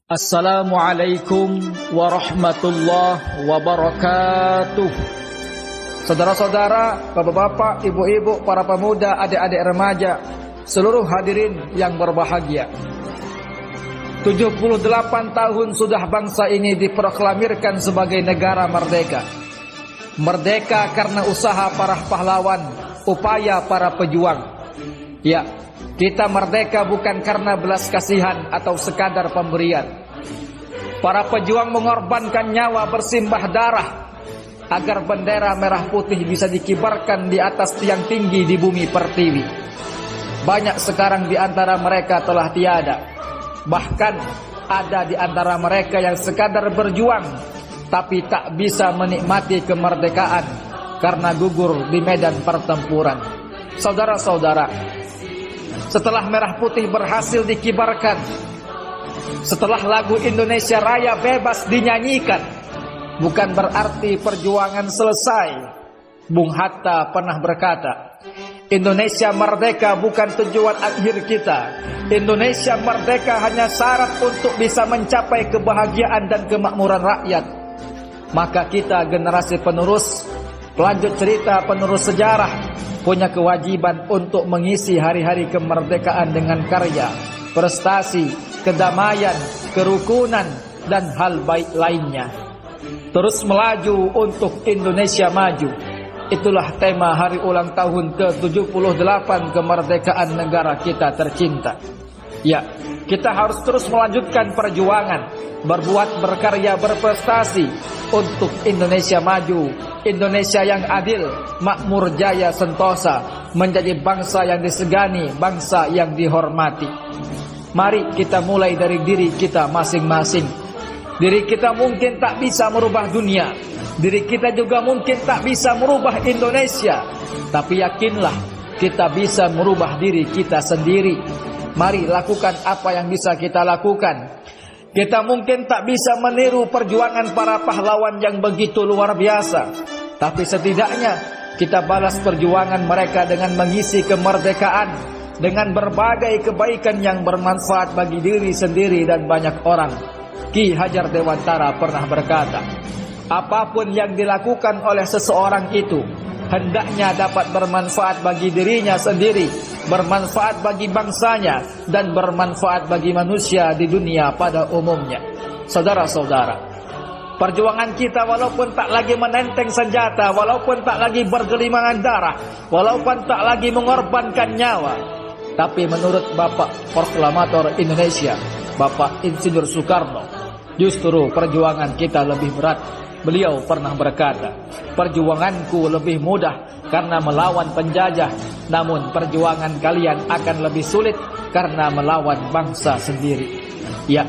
Assalamualaikum warahmatullahi wabarakatuh. Saudara-saudara, bapak-bapak, ibu-ibu, para pemuda, adik-adik remaja, seluruh hadirin yang berbahagia. 78 tahun sudah bangsa ini diproklamirkan sebagai negara merdeka. Merdeka karena usaha para pahlawan, upaya para pejuang. Ya, kita merdeka bukan karena belas kasihan atau sekadar pemberian. Para pejuang mengorbankan nyawa bersimbah darah agar bendera merah putih bisa dikibarkan di atas tiang tinggi di bumi pertiwi. Banyak sekarang di antara mereka telah tiada. Bahkan ada di antara mereka yang sekadar berjuang tapi tak bisa menikmati kemerdekaan karena gugur di medan pertempuran. Saudara-saudara, setelah merah putih berhasil dikibarkan, setelah lagu Indonesia Raya bebas dinyanyikan, bukan berarti perjuangan selesai. Bung Hatta pernah berkata, Indonesia merdeka bukan tujuan akhir kita. Indonesia merdeka hanya syarat untuk bisa mencapai kebahagiaan dan kemakmuran rakyat. Maka kita generasi penerus, pelanjut cerita, penerus sejarah, punya kewajiban untuk mengisi hari-hari kemerdekaan dengan karya, prestasi, kedamaian, kerukunan, dan hal baik lainnya. Terus melaju untuk Indonesia maju. Itulah tema hari ulang tahun ke-78 kemerdekaan negara kita tercinta. Ya, kita harus terus melanjutkan perjuangan, berbuat, berkarya, berprestasi untuk Indonesia maju, Indonesia yang adil, makmur, jaya, sentosa, menjadi bangsa yang disegani, bangsa yang dihormati. Mari kita mulai dari diri kita masing-masing. Diri kita mungkin tak bisa merubah dunia, diri kita juga mungkin tak bisa merubah Indonesia, tapi yakinlah kita bisa merubah diri kita sendiri. Mari lakukan apa yang bisa kita lakukan. Kita mungkin tak bisa meniru perjuangan para pahlawan yang begitu luar biasa, tapi setidaknya kita balas perjuangan mereka dengan mengisi kemerdekaan, dengan berbagai kebaikan yang bermanfaat bagi diri sendiri dan banyak orang. Ki Hajar Dewantara pernah berkata, apapun yang dilakukan oleh seseorang itu hendaknya dapat bermanfaat bagi dirinya sendiri, bermanfaat bagi bangsanya, dan bermanfaat bagi manusia di dunia pada umumnya. Saudara-saudara, perjuangan kita walaupun tak lagi menenteng senjata, walaupun tak lagi bergelimangan darah, walaupun tak lagi mengorbankan nyawa, tapi menurut Bapak Proklamator Indonesia, Bapak Insinyur Soekarno, justru perjuangan kita lebih berat. Beliau pernah berkata, perjuanganku lebih mudah karena melawan penjajah, namun perjuangan kalian akan lebih sulit karena melawan bangsa sendiri. Ya,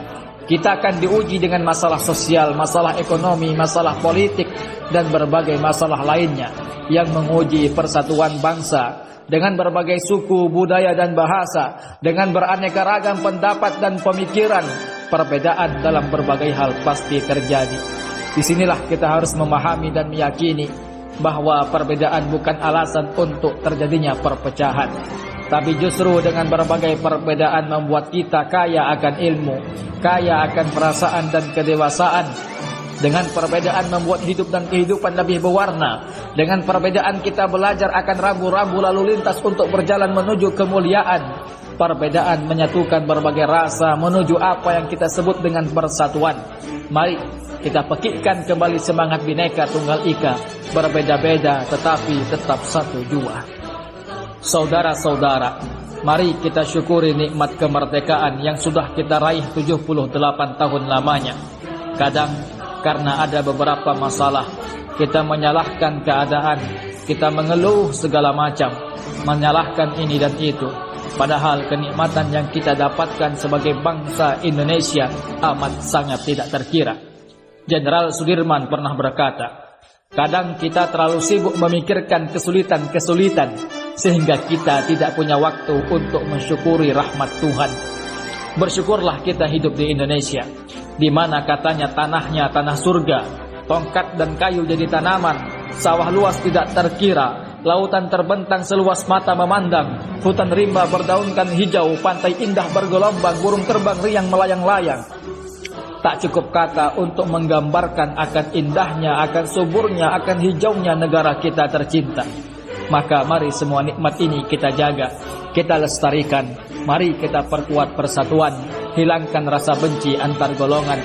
kita akan diuji dengan masalah sosial, masalah ekonomi, masalah politik, dan berbagai masalah lainnya yang menguji persatuan bangsa. Dengan berbagai suku, budaya, dan bahasa, dengan beraneka ragam pendapat dan pemikiran, perbedaan dalam berbagai hal pasti terjadi. Disinilah kita harus memahami dan meyakini bahwa perbedaan bukan alasan untuk terjadinya perpecahan, tapi justru dengan berbagai perbedaan membuat kita kaya akan ilmu, kaya akan perasaan dan kedewasaan. Dengan perbedaan membuat hidup dan kehidupan lebih berwarna. Dengan perbedaan kita belajar akan rambu-rambu lalu lintas untuk berjalan menuju kemuliaan. Perbedaan menyatukan berbagai rasa menuju apa yang kita sebut dengan persatuan. Mari kita pekikkan kembali semangat Bhinneka Tunggal Ika, berbeda-beda tetapi tetap satu jua. Saudara-saudara, mari kita syukuri nikmat kemerdekaan yang sudah kita raih 78 tahun lamanya. Kadang karena ada beberapa masalah, kita menyalahkan keadaan, kita mengeluh segala macam, menyalahkan ini dan itu. Padahal kenikmatan yang kita dapatkan sebagai bangsa Indonesia amat sangat tidak terkira. Jenderal Sudirman pernah berkata, kadang kita terlalu sibuk memikirkan kesulitan-kesulitan sehingga kita tidak punya waktu untuk mensyukuri rahmat Tuhan. Bersyukurlah kita hidup di Indonesia, di mana katanya tanahnya tanah surga, tongkat dan kayu jadi tanaman, sawah luas tidak terkira, lautan terbentang seluas mata memandang, hutan rimba berdaunkan hijau, pantai indah bergelombang, burung terbang riang melayang-layang. Tak cukup kata untuk menggambarkan akan indahnya, akan suburnya, akan hijaunya negara kita tercinta. Maka mari semua nikmat ini kita jaga, kita lestarikan. Mari kita perkuat persatuan, hilangkan rasa benci antar golongan.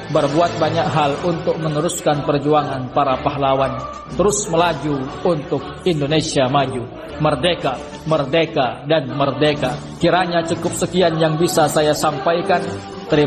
Berbuat banyak hal untuk meneruskan perjuangan para pahlawan. Terus melaju untuk Indonesia maju. Merdeka, merdeka, dan merdeka. Kiranya cukup sekian yang bisa saya sampaikan. Terima